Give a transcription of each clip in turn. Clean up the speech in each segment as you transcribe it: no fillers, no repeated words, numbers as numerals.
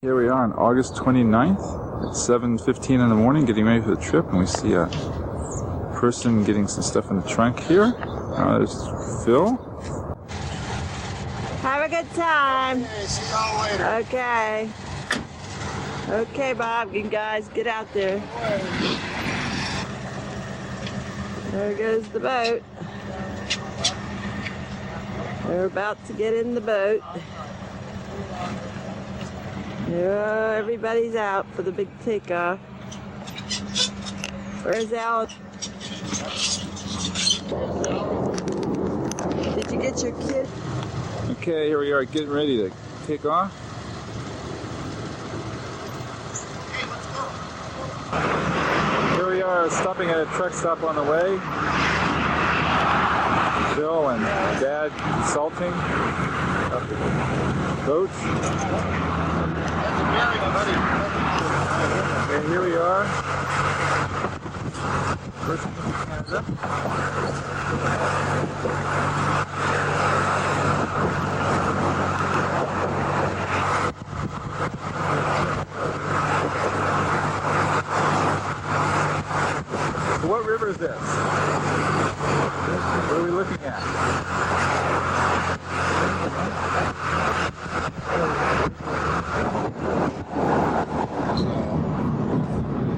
Here we are on August 29th. It's 7:15 in the morning, getting ready for the trip, and we see a person getting some stuff in the trunk here. There's Phil. Have a good time. Okay, see y'all later. Okay. Okay, Bob, you guys get out there. There goes the boat. They're about to get in the boat. Yeah, everybody's out for the big takeoff. Where's Al? Did you get your kid? Okay, here we are getting ready to take off. Here we are stopping at a truck stop on the way. Phil and Dad consulting up the boat. And here we are. First Canada. So what river is this? What are we looking at?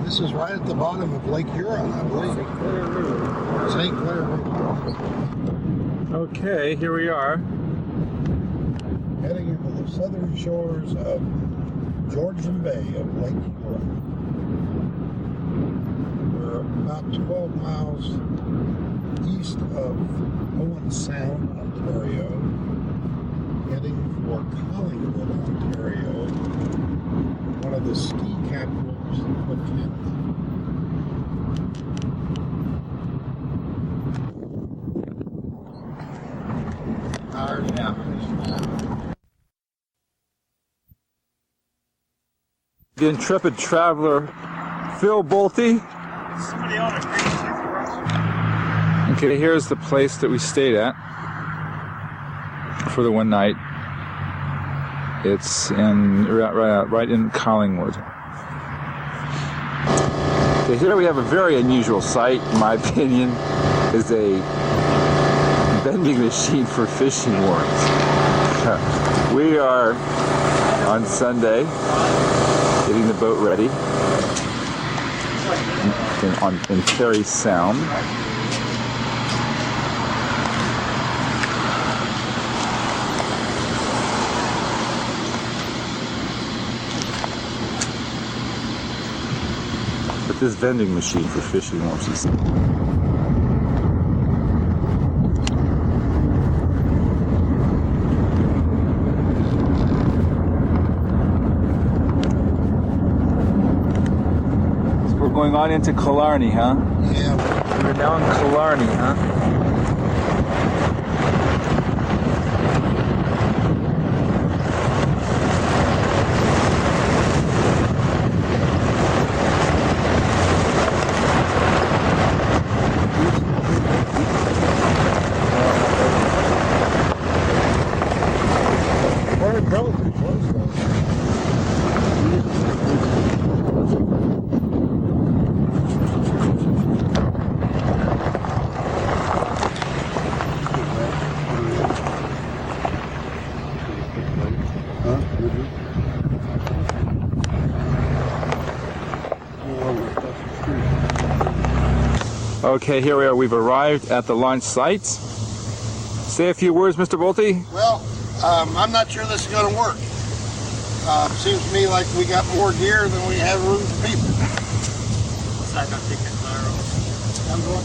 This is right at the bottom of Lake Huron, I believe. St. Clair River. Okay, here we are. Heading into the southern shores of Georgian Bay of Lake Huron. We're about 12 miles east of Owen Sound, Ontario, heading for Collingwood, Ontario, one of the ski capitals of Canada. The intrepid traveler, Phil Bolte. Somebody on a crazy Okay, here's the place that we stayed at for the one night. It's in right in Collingwood. Okay, here we have a very unusual sight, in my opinion, is a vending machine for fishing worms. We are on Sunday getting the boat ready in Perry Sound. But this vending machine for fishing worms is going on into Killarney, huh? Yeah. We're now in Killarney, huh? We're relatively close though. Okay, here we are. We've arrived at the launch site. Say a few words, Mr. Bolte. Well, I'm not sure this is going to work. Seems to me like we got more gear than we have room for people. I'm going.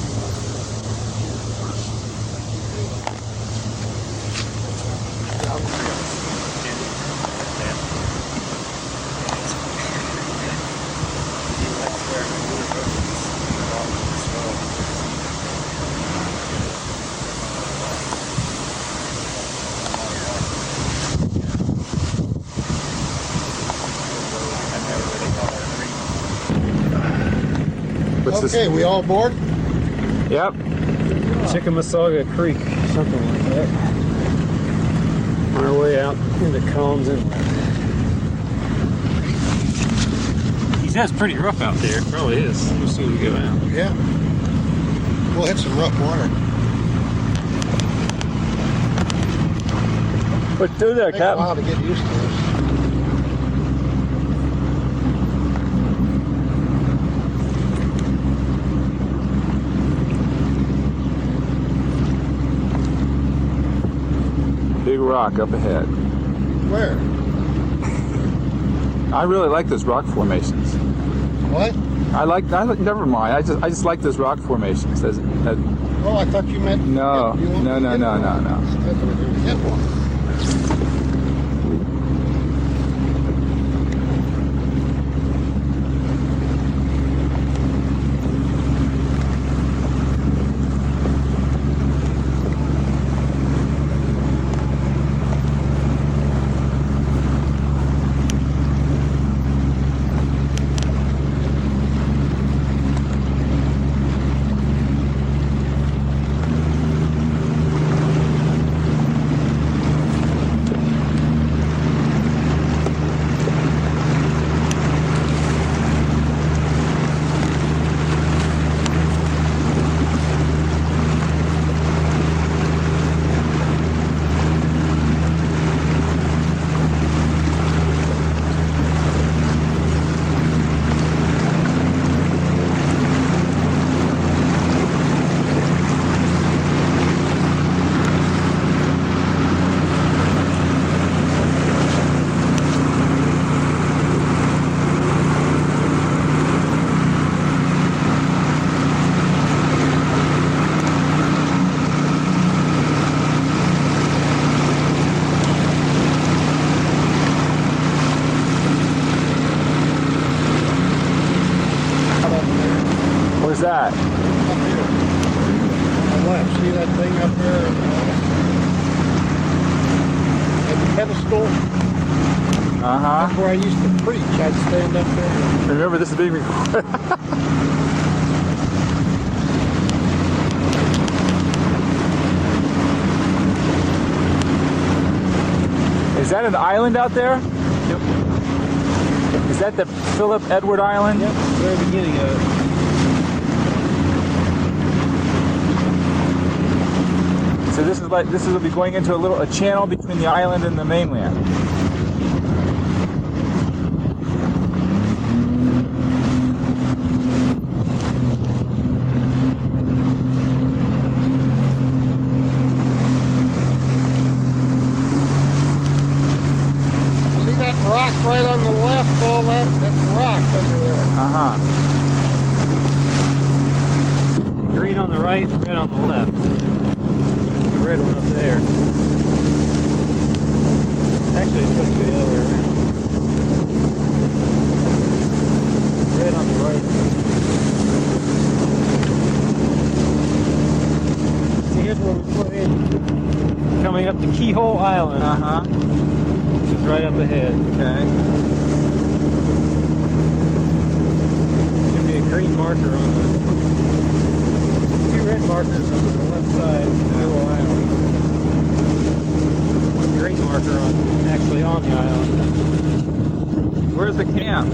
Okay, we all aboard? Yep. Chickamauga Creek, something like that. On our way out into Collins Inlet. said it's pretty rough out there. Probably is. We'll see when we go out. Yeah. We'll hit some rough water. But through there, Take a while to get used to this. Big rock up ahead. Where? I really like those rock formations. What? Never mind. I just like those rock formations. Oh, I thought you meant. No, you want no, me to no, get no, one. no, no. I thought we were going to get one. Where's that? Up here. On the left. See that thing up there? At the pedestal? Uh-huh. That's where I used to preach. I'd stand up there. Remember, this is being recorded. Is that an island out there? Yep. Is that the Philip Edward Island? Yep. Very beginning of it. So this will be going into a channel between the island and the mainland. See that rock right on the left? All that's rock under there. Uh-huh. Green on the right, red on the left. The red one up there. Actually, it's supposed to be the other way around. Red on the right. See, here's where we put in. Coming up to Keyhole Island. Uh-huh. Which is right up ahead. Okay. Should be a green marker on the two red markers on the left side of Keyhole Island. One green marker actually on the island. Where's the camp?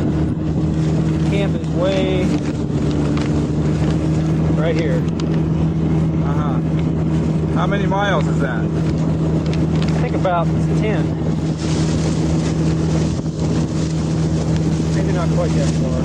Camp is way right here. Uh-huh. How many miles is that? I think about 10. Maybe not quite that far.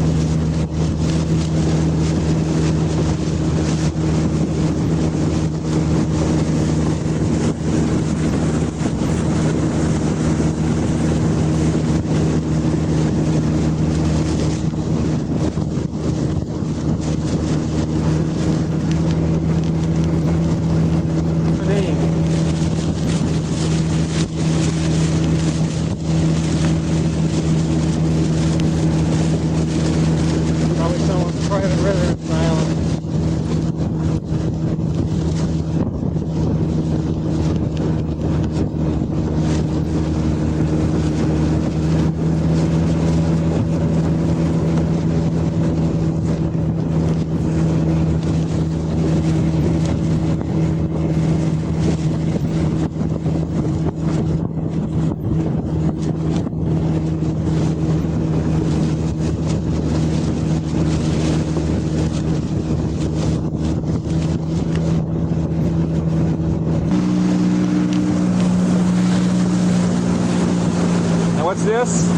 this?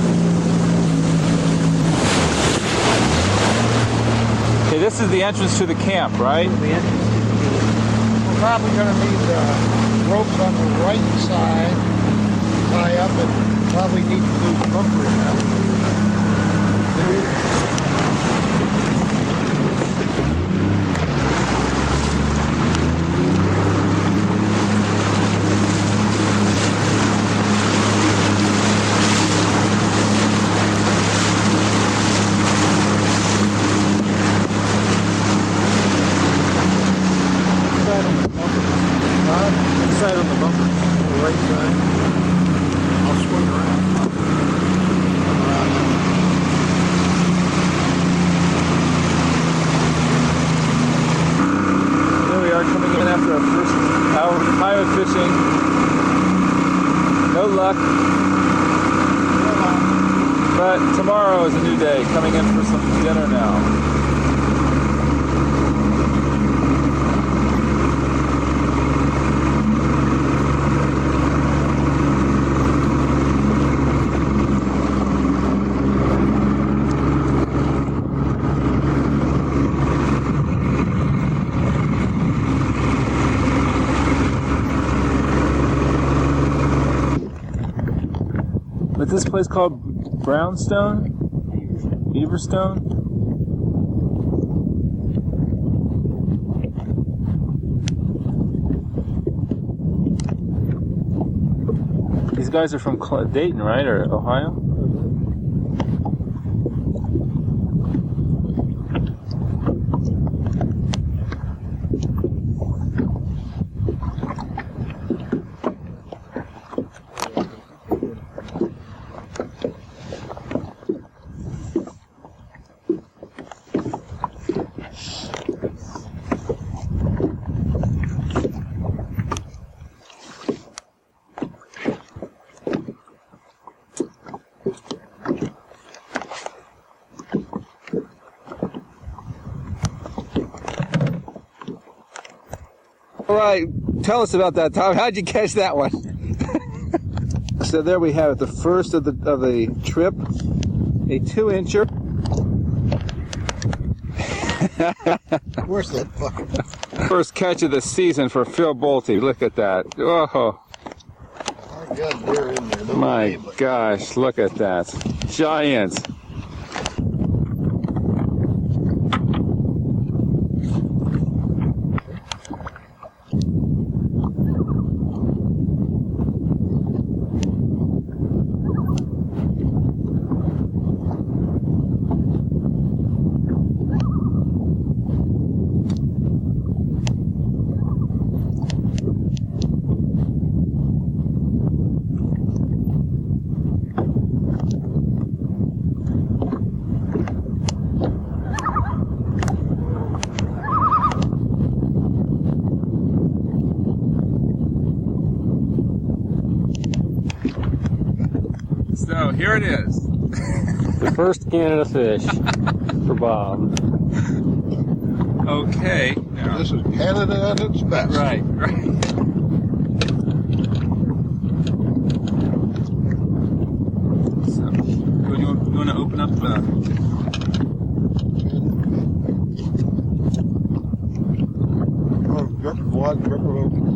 Okay, this is the entrance to the camp, right? The entrance to the We're probably going to need ropes on the right side, tie up, and probably need to do bunkering now. side on the bumper, the right side. I'll swing around. Here we are coming in after our first hour of pilot fishing. No luck. But tomorrow is a new day. Coming in for some dinner now. But this place called Brownstone? Beaverstone? These guys are from Dayton, right? Or Ohio? All right, tell us about that, Tom. How'd you catch that one? So there we have it, the first of the trip, a 2-incher. Where's that fucking? First catch of the season for Phil Bolte. Look at that. Oh, I got deer in there. No my way, but gosh, look at that. Giant. So here it is. The first Canada fish for Bob. Okay. Now, this is Canada at its best. right. So, you want to open up the... Oh, drip blood, drip open.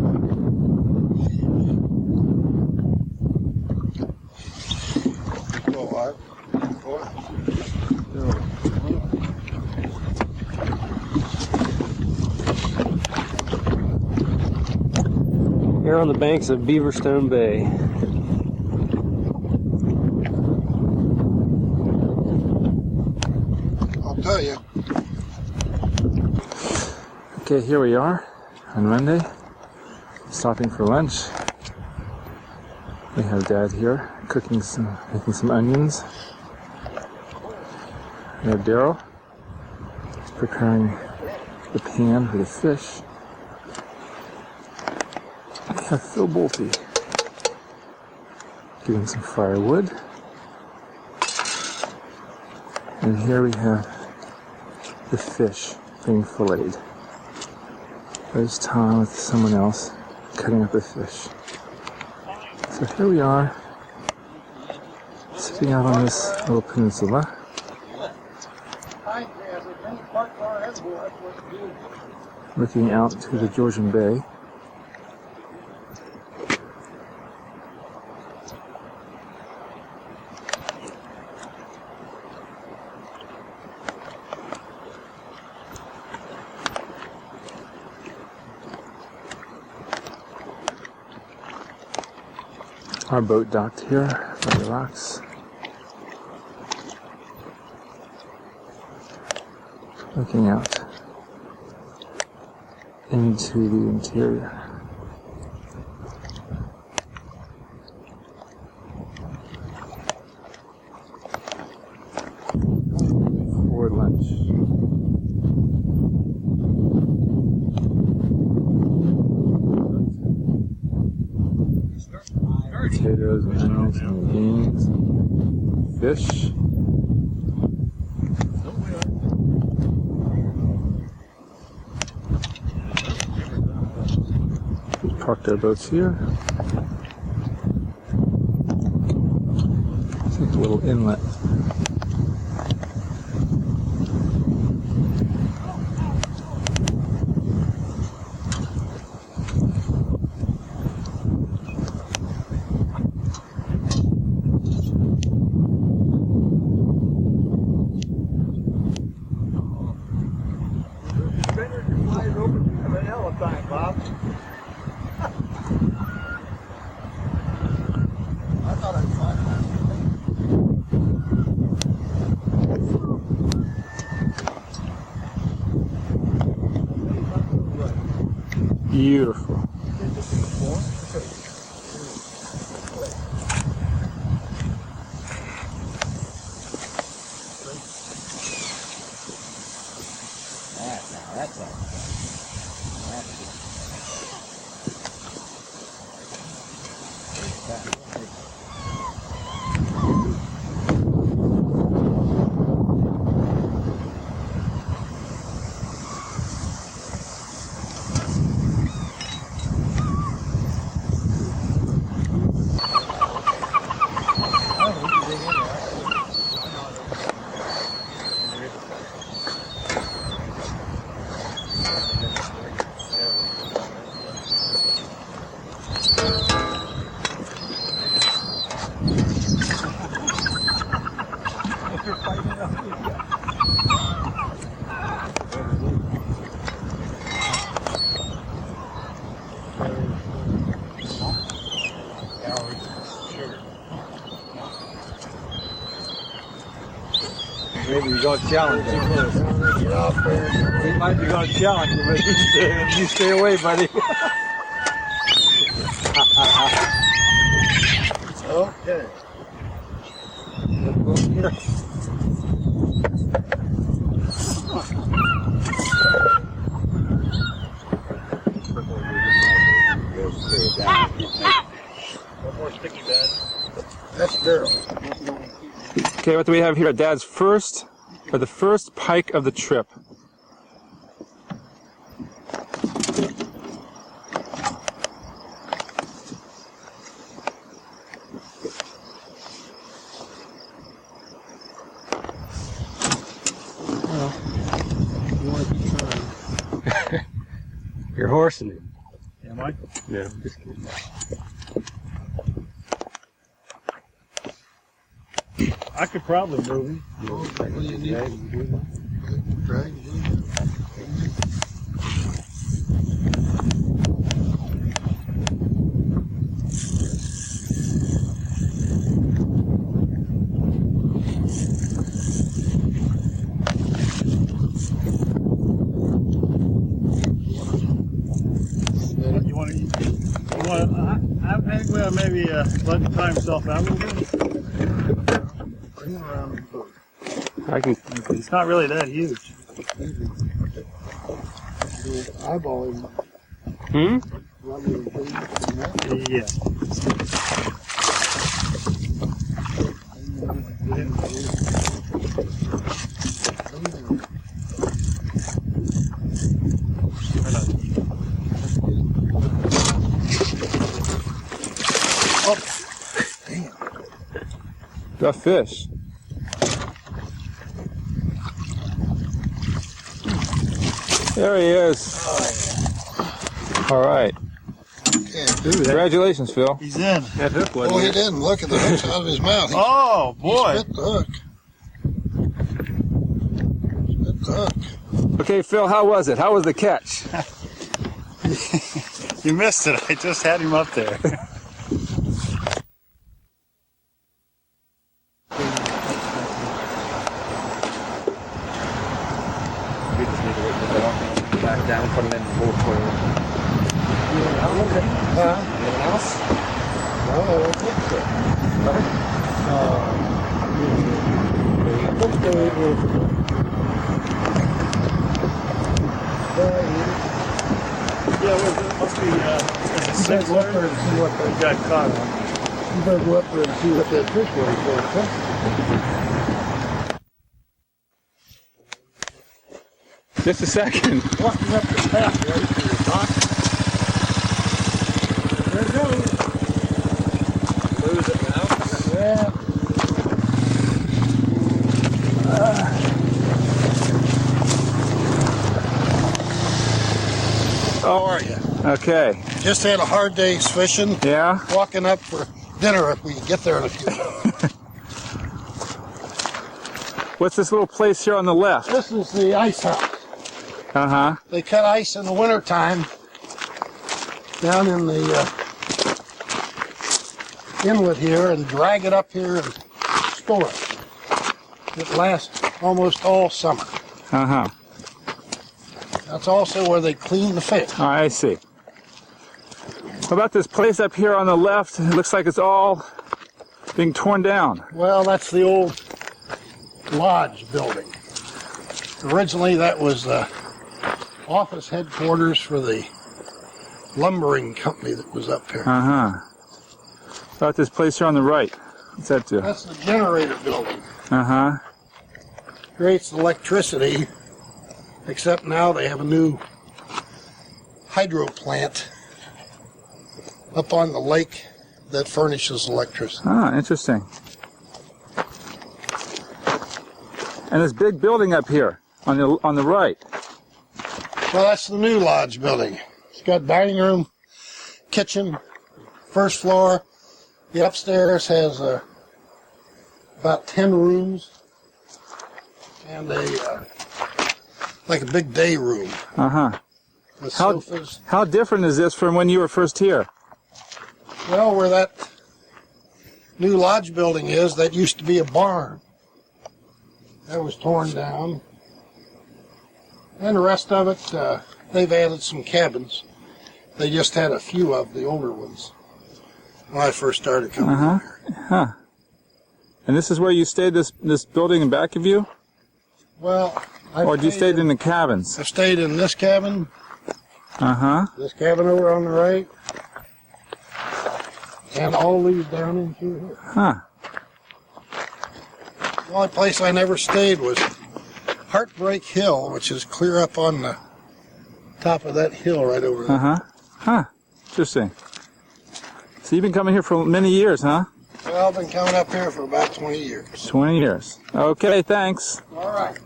Here on the banks of Beaverstone Bay. I'll tell you. Okay, here we are on Monday, stopping for lunch. We have Dad here making some onions. We have Daryl. He's preparing the pan for the fish. We have Phil Bolte getting some firewood. And here we have the fish being filleted. There's Tom with someone else cutting up the fish. So here we are, sitting Sitting out on this little peninsula, looking out to the Georgian Bay. Our boat docked here by the rocks. Looking out into the interior. For lunch. Potatoes and onions and beans. Fish. Parked our boats here. It's like a little inlet. Beautiful. Maybe you're going to challenge him. He might be going to challenge you, but you stay away, buddy. Okay. One more sticky bed. That's Daryl. Okay, what do we have here? Dad's first, or the first pike of the trip. Well, you want to keep trying. You're horsing it. Am I? Yeah, just kidding. I could probably move him. What do you need? Drag it in. You want to? I think well maybe let him time himself out a little bit. Bring him around the boat. I can. It's not really that huge. Eyeball him. Yeah. Tough fish. There he is. All right. Congratulations, Phil. He's in. That hook wasn't Oh, he it? didn't. Look at the hook's out of his mouth. Oh, boy. He spit the hook. Spit the hook. Okay, Phil, how was it? How was the catch? You missed it. I just had him up there. Back down, put him in the boat for you. Anything else? No, I don't think so. Yeah, it must be a Let's go up there and see what we got caught on. you better go up there and see what that fish was for. Huh? Just a second. Walking up the path right to the dock. There it goes. Lose it now. Yeah. How are you? Okay. Just had a hard day's fishing. Yeah? Walking up for dinner if we can get there in a few minutes. What's this little place here on the left? This is the ice house. Uh-huh. They cut ice in the wintertime down in the inlet here and drag it up here and store it. It lasts almost all summer. Uh-huh. That's also where they clean the fish. Oh, I see. What about this place up here on the left? It looks like it's all being torn down. Well, that's the old lodge building. Originally, that was the office headquarters for the lumbering company that was up here. Uh-huh. What about this place here on the right? What's that do? That's the generator building. Uh-huh. Creates electricity, except now they have a new hydro plant up on the lake that furnishes electricity. Ah, interesting. And this big building up here on the right. Well, that's the new lodge building. It's got dining room, kitchen, first floor. The upstairs has about 10 rooms and like a big day room Uh-huh. with How- sofas. How different is this from when you were first here? Well, where that new lodge building is, that used to be a barn. That was torn down. And the rest of it, they've added some cabins. They just had a few of the older ones when I first started coming Uh-huh. here. Huh. And this is where you stayed, this building in back of you? Well, Or you stayed in the cabins? I stayed in this cabin, Uh-huh. this cabin over on the right, and all these down in through here. Huh. The only place I never stayed was Heartbreak Hill, which is clear up on the top of that hill right over there. Uh-huh. Huh. Interesting. So you've been coming here for many years, huh? Well, I've been coming up here for about 20 years. 20 years. Okay, thanks. All right.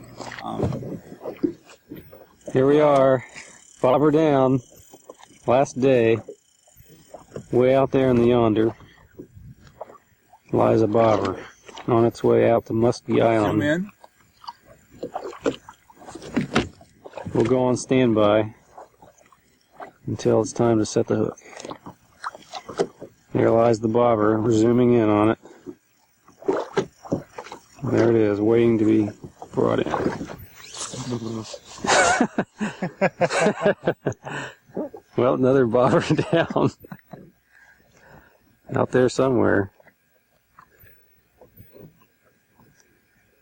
Here we are, bobber down, last day, way out there in the yonder lies a bobber on its way out to Muskie Island. in. We'll go on standby until it's time to set the hook. There lies the bobber, we're zooming in on it. There it is, waiting to be brought in. Well, another bobber down. Out there somewhere.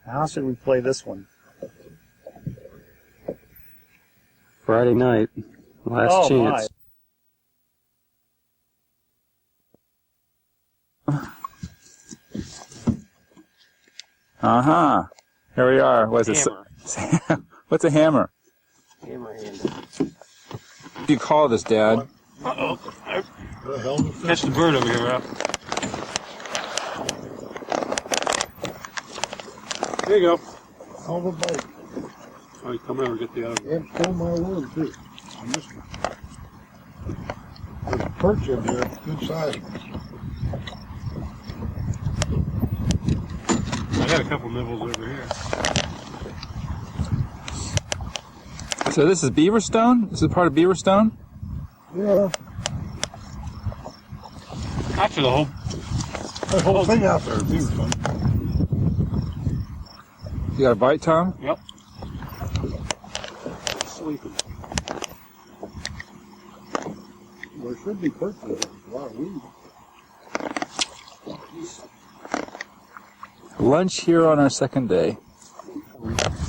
How should we play this one? Friday night, last chance. Uh-huh. Here we are. What's it? Hammer. What's a hammer? Hammer handle. What do you call this, Dad? Uh-oh. Catch the bird over here, Ralph. There you go. All the bait. All right, come over and get the other one. And stole my word too. On this one. There's a perch in there, good size. I got a couple nibbles over here. So this is Beaverstone? This is part of Beaverstone? Yeah. Actually, the whole thing out there is beautiful. You got a bite, Tom? Yep. Sleeping. There should be perch in there. A lot of weed. Lunch here on our second day.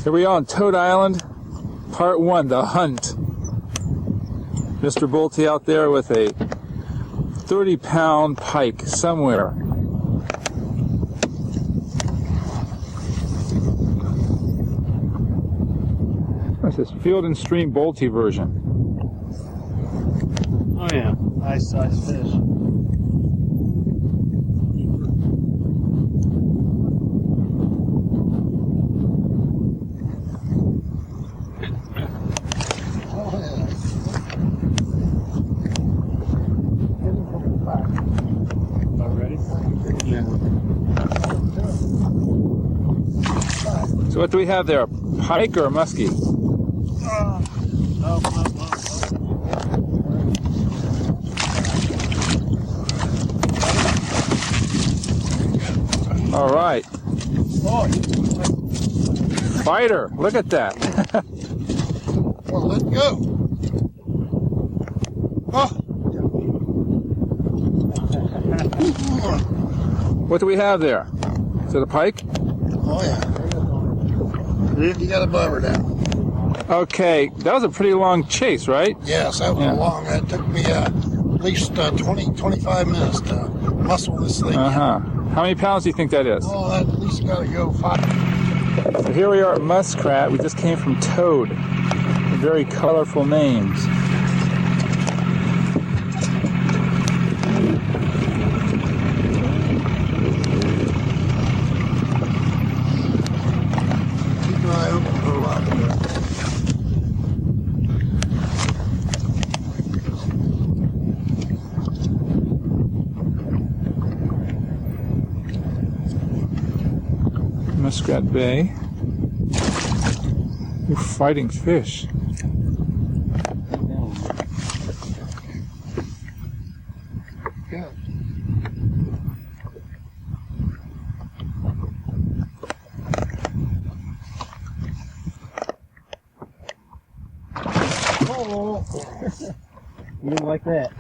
Here we are on Toad Island, part 1, the hunt. Mr. Bolte out there with a 30-pound pike somewhere. What's this? Field and Stream Bolte version. Oh, yeah. Nice size fish. Already? So what do we have there? A pike or a muskie? No. All right. Oh, Fighter, look at that. Well, let go. Oh. What do we have there? Is it a pike? Oh, yeah. You got a blubber down. Okay, that was a pretty long chase, right? Yes, that was Yeah. long. That took me at least 25 minutes to muscle this thing. Uh-huh. How many pounds do you think that is? Oh, that at least got to go 5. So here we are at Muskrat. We just came from Toad. Very colorful names. Keep an eye open for a while. Muskrat Bay. You're fighting fish. Yeah. Oh. you didn't like that.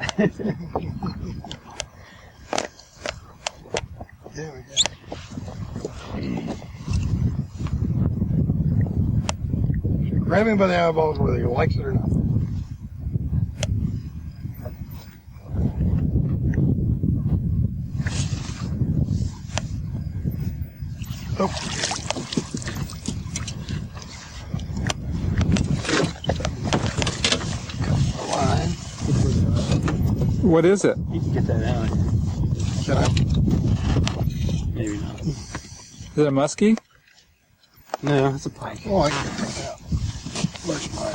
There we go. Grab him by the eyeballs whether he likes it or not. Oh. Line. What is it? You can get that out. Should I? Maybe not. Is it a muskie? No, it's a pike. Oh, I can take that out. Where's my...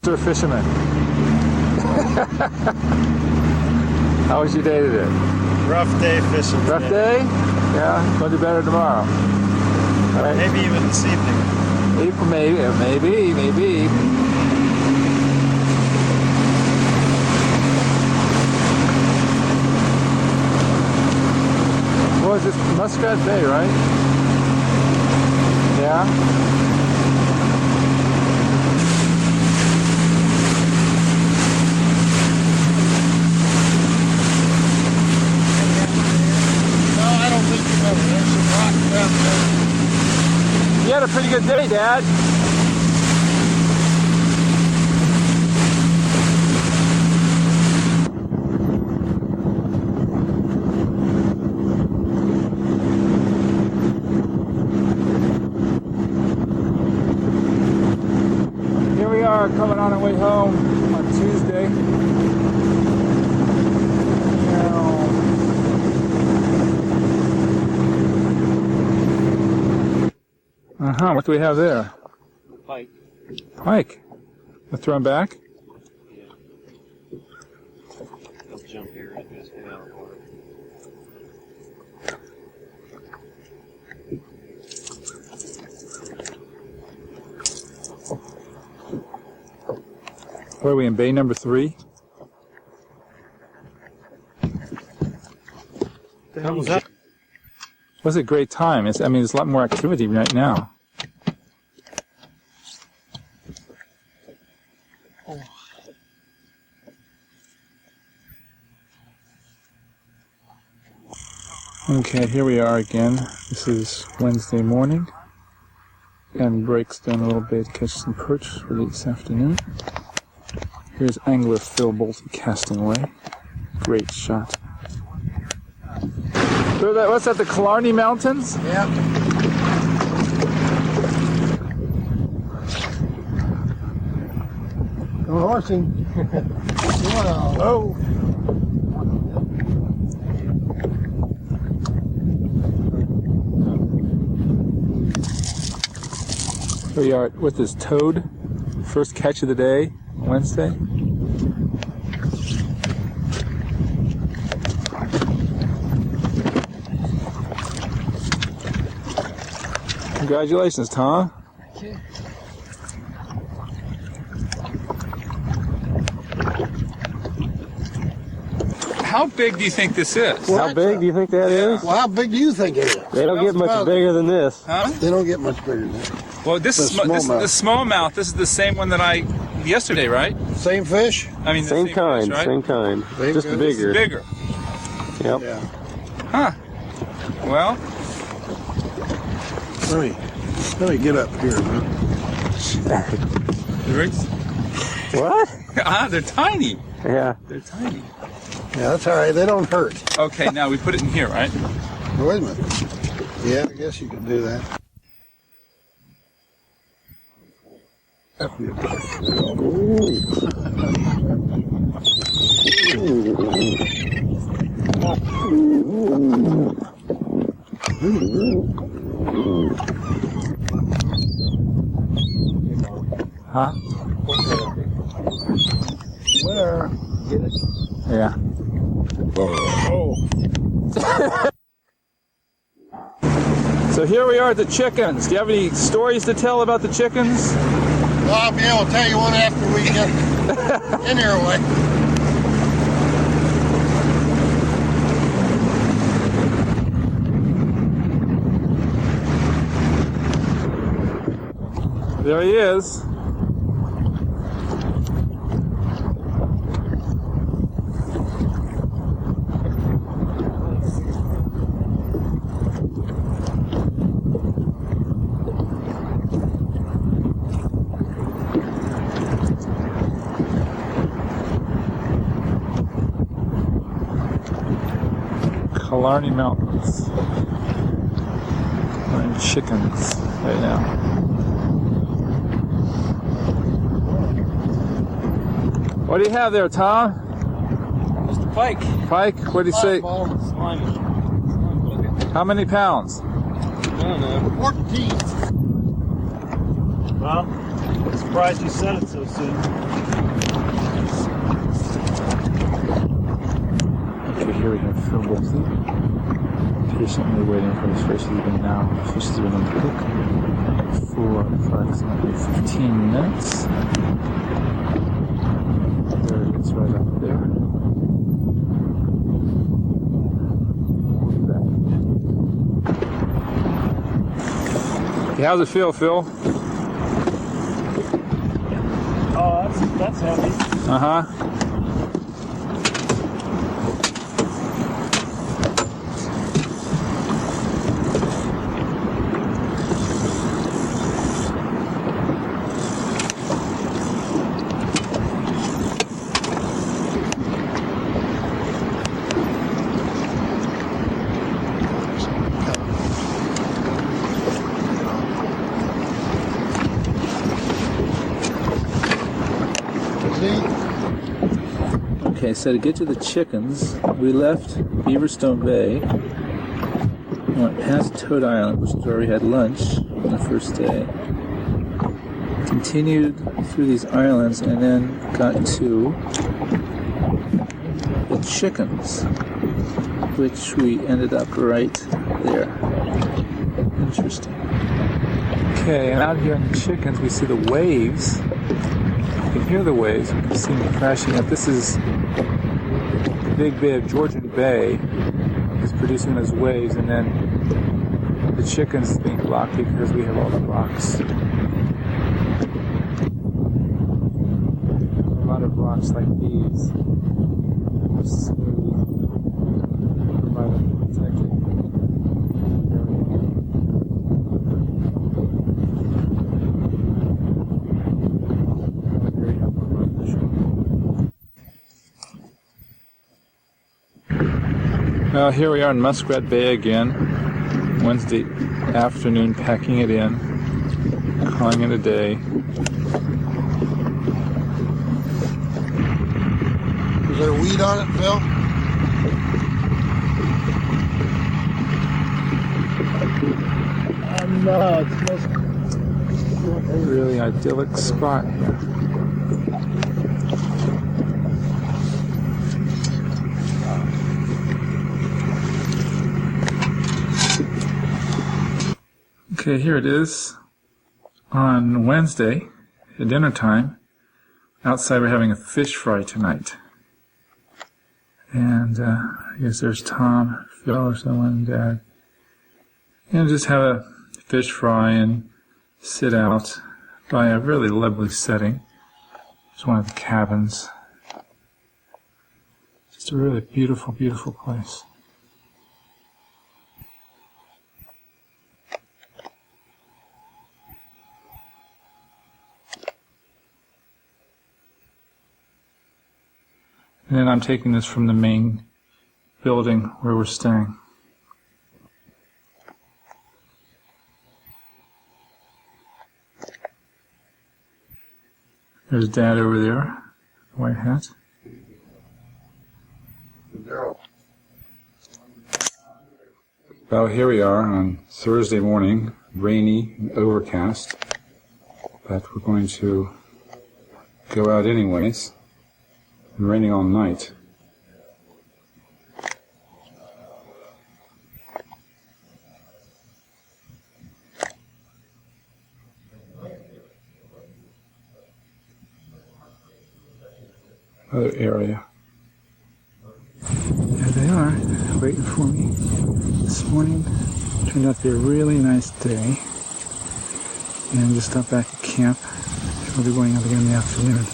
Mr. Fisherman. How was your day today? Rough day fishing. Rough today. day? Yeah, gonna do better tomorrow. All right. Maybe even this evening. Maybe. What is this? Muskrat Bay, right? Yeah. No, I don't think you better. There's some rock down there. You had a pretty good day, Dad. Here we are coming on our way home on Tuesday. What do we have there? Pike. Pike. Let's throw him back. Yeah. He'll jump here and just get out of water. Where are we in bay number 3? That was that. It was a great time. I mean, there's a lot more activity right now. Okay, here we are again. This is Wednesday morning. And breaks down a little bit to catch some perch for this afternoon. Here's angler Phil Bolte casting away. Great shot. So what's that, the Killarney Mountains? Yep. Go horsing. Oh! Here we are with this toad. First catch of the day, Wednesday. Congratulations, Tom. Thank you. How big do you think this is? How big do you think that is? Well, how big do you think it is? They don't get much bigger than this. Huh? They don't get much bigger than that. Well, this is the smallmouth. This is the same one that I yesterday, right? Same fish? I mean, the Same kind, fish, right? same kind. Same Just kind. bigger. Bigger. Yep. Yeah. Huh. Well, Let me get up here. What? they're tiny. Yeah. They're tiny. Yeah, that's all right. They don't hurt. Okay, now we put it in here, right? Wait a minute. Yeah, I guess you could do that. Huh? Where? Yeah. So here we are at the chickens. Do you have any stories to tell about the chickens? Well, I'll be able to tell you one after we get in here away. There he is. Killarney Mountains. We're in chickens right now. What do you have there, Tom? Just a pike. Pike? What do you say? Slimy. How many pounds? I don't know. 14. Well, I'm surprised you said it so soon. here we have Phil Bolte, patiently waiting for his fish. The fish has been on the hook for approximately 15 minutes. There it is, right up there. Okay, how's it feel, Phil? Oh, that's heavy. Uh-huh. Okay, so to get to the chickens, we left Beaverstone Bay, went past Toad Island, which is where we had lunch on the first day, continued through these islands, and then got to the chickens, which we ended up right there. Interesting. Okay, and out here on the chickens, we see the waves. You can hear the waves, you can see them crashing up. This is the big bay of Georgian Bay is producing those waves, and then the chickens is being blocked because we have all the rocks. A lot of rocks like these are smooth, provide a protected Well, here we are in Muskrat Bay again, Wednesday afternoon, packing it in, calling it a day. Is there weed on it, Phil? No, it's most A really idyllic spot here. Okay, here it is on Wednesday at dinner time. Outside we're having a fish fry tonight. And I guess there's Tom, Phil, or someone, Dad. And just have a fish fry and sit out by a really lovely setting. It's one of the cabins. Just a really beautiful, beautiful place. And then I'm taking this from the main building where we're staying. There's Dad over there, white hat. Well, here we are on Thursday morning, rainy and overcast, but we're going to go out anyways. It's been raining all night. Other area. There they are, waiting for me this morning. Turned out to be a really nice day. And just stopped back at camp. We'll be going out again in the afternoon.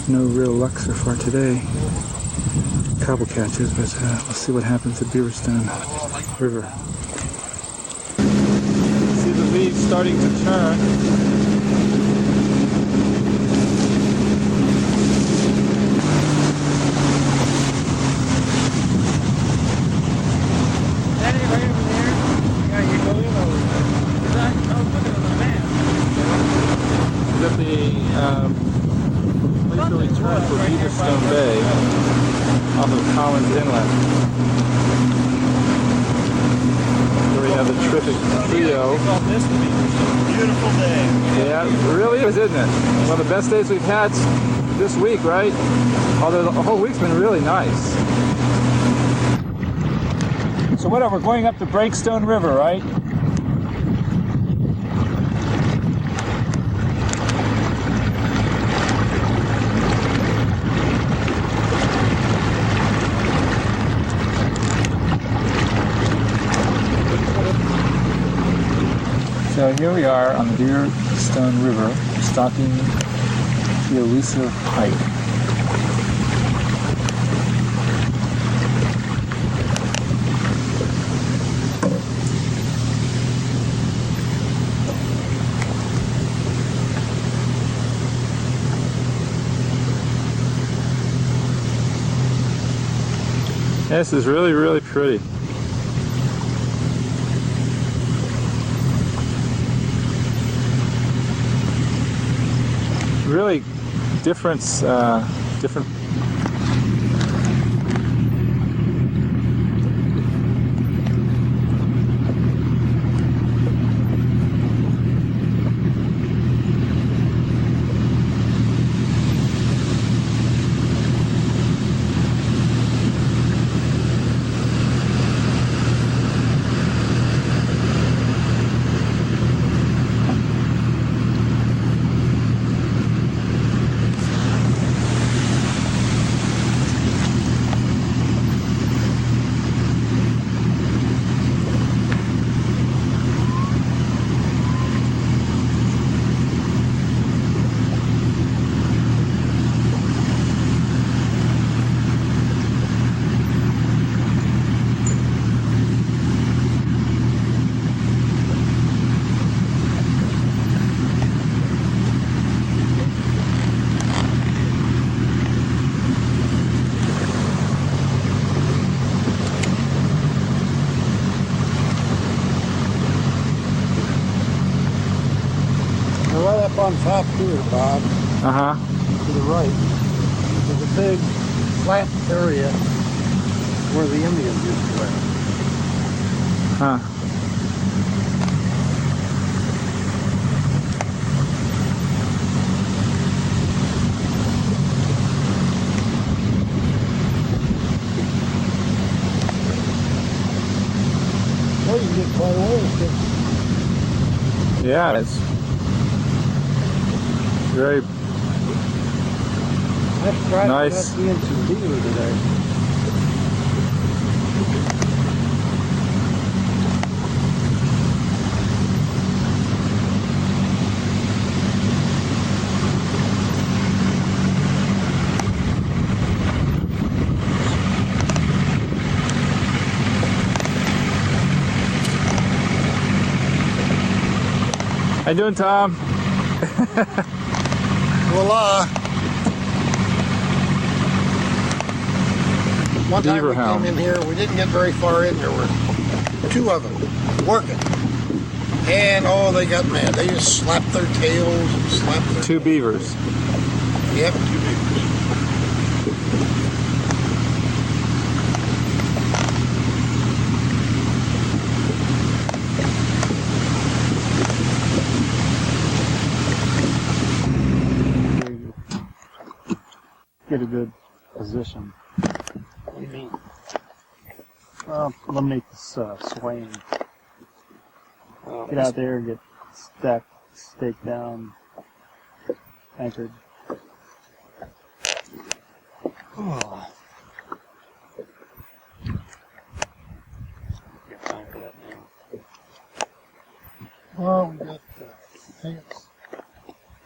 No real luck so far today. A couple catches, but we'll see what happens at Beaverstone River. See the leaves starting to turn. At the place where we turn for Beaverstone Bay off of Collins Inlet. Here we have the terrific trio. beautiful day. Yeah, it really is, isn't it? One of the best days we've had this week, right? Although the whole week's been really nice. So what? We're going up the Breakstone River, right? So here we are on the Breakstone River, stalking the elusive pike. This is really, really pretty. Really different. Right up on top here, Bob, to the right, there's a big flat area where the Indians used to live. Huh. Well, you can get quite away with it. Yeah, it's very Let's try nice. to get some dealer today. How you doing, Tom? Voila! One time Beaver we hound. came in here, we didn't get very far in. There were two of them working. And oh, they got mad. They just slapped their tails and slapped their Two beavers. Yep, 2 beavers. Get a good position. What do you mean? Eliminate this swaying. Oh, Get out there and get staked down, anchored. Oh. Get time for that now. Well, we got things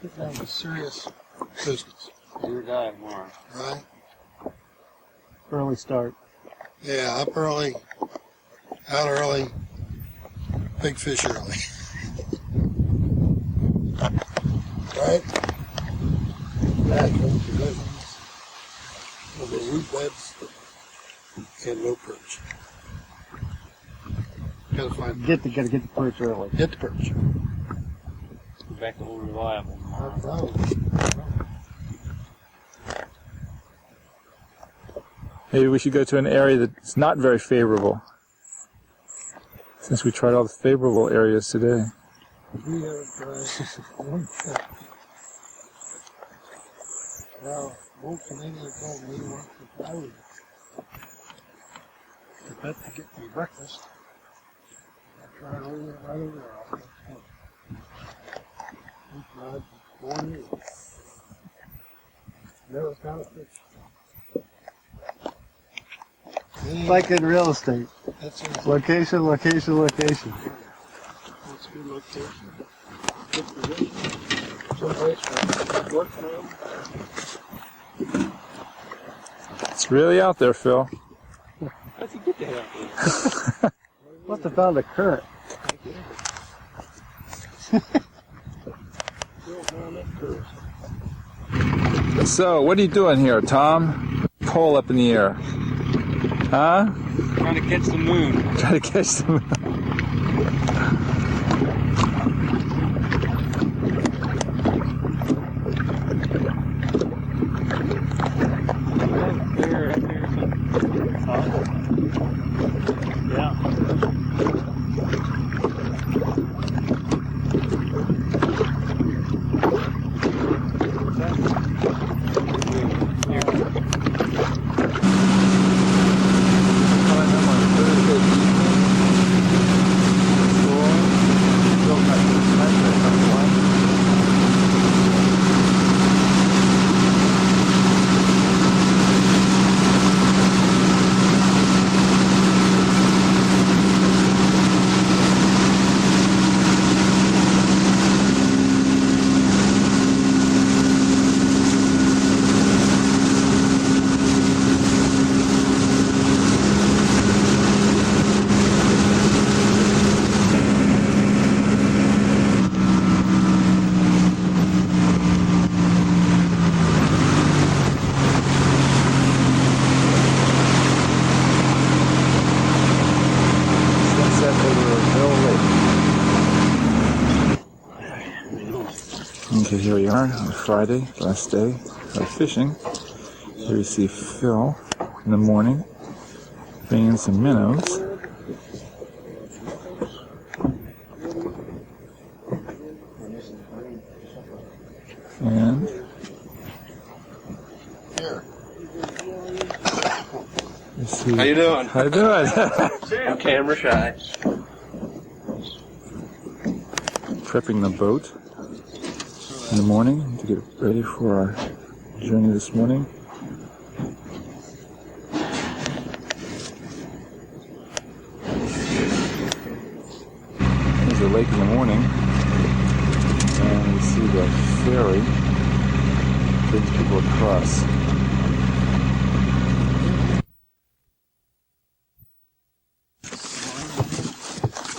getting down to serious business, Do die tomorrow. right? Early start. Yeah, up early, out early, big fish early. Right? Back home provisions, over root beds, and no perch. Gotta find Gotta get the perch early. Get the perch. Back to old reliable tomorrow. Maybe we should go to an area that's not very favorable, since we tried all the favorable areas today. We have one pet. Now, old Canadian told me once that I would the pet to get me breakfast. I'll try to leave it right over there. Never found a fish. It's like in real estate. That's it. Location, location, location. That's a good location. Good position. Someplace for work from. It's really out there, Phil. How'd you get that out there? Must have found a current. So, what are you doing here, Tom? Pole up in the air. Huh? Trying to catch the moon. Try to catch the moon. There, up there, Yeah. Okay, here we are on Friday, last day of fishing. Here we see Phil in the morning bringing in some minnows. And let's see. How you doing? How you doing? I'm camera shy. Prepping the boat in the morning to get ready for our journey this morning. There's the lake in the morning, and we see the ferry brings people across.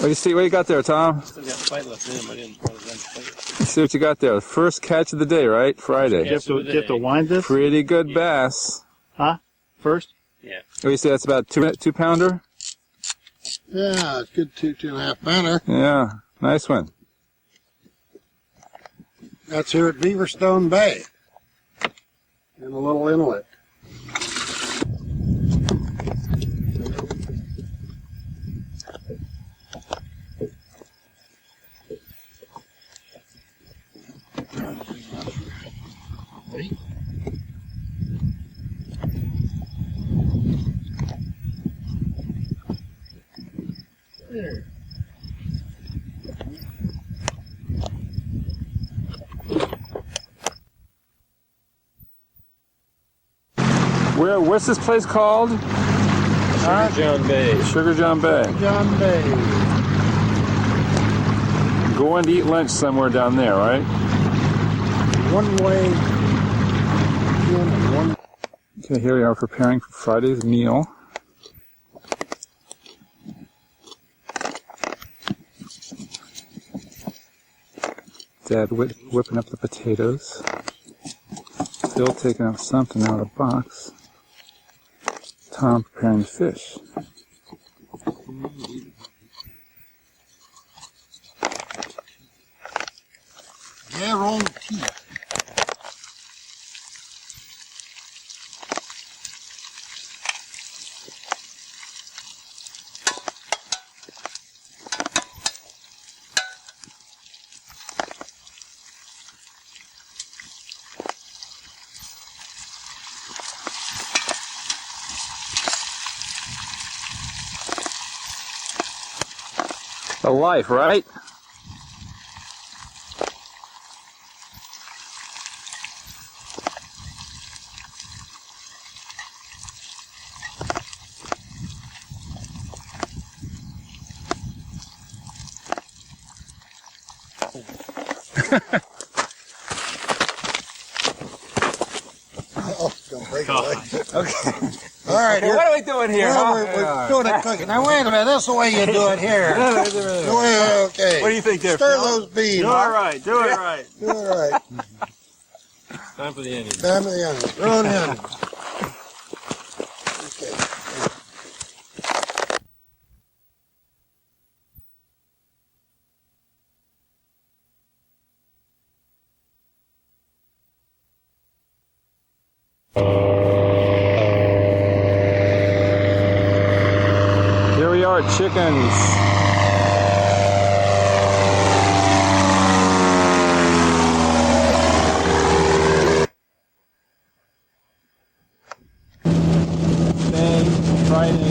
What you got there, Tom? Still got fight left in him. I didn't put it in the fight. Let's see what you got there. First catch of the day, right? Friday. You have to wind this? Pretty good bass. Huh? First? Yeah. What do you say? That's about two pounder? Yeah, it's good 2.5 pounder. Yeah, nice one. That's here at Beaverstone Bay. In a little inlet. There. What's this place called? Georgian Bay. Sugar John Bay. John Bay. Going to eat lunch somewhere down there, right? One way in and one. Okay, here we are preparing for Friday's meal. Dad whipping up the potatoes. Phil taking out something out of the box. Tom preparing the fish. Yeah, roll the tea. A life, right? Oh, don't break a leg. Okay. All right. What are we doing here? Well, we're doing it cooking. Now wait a minute. This is the way you do it here. Okay. What do you think there, Stir Phil? those beans. Do it right. Do it right. Do it right. Time for the onions. Time of the onions. Throw in the onions. Okay. Here we are, chickens. Friday,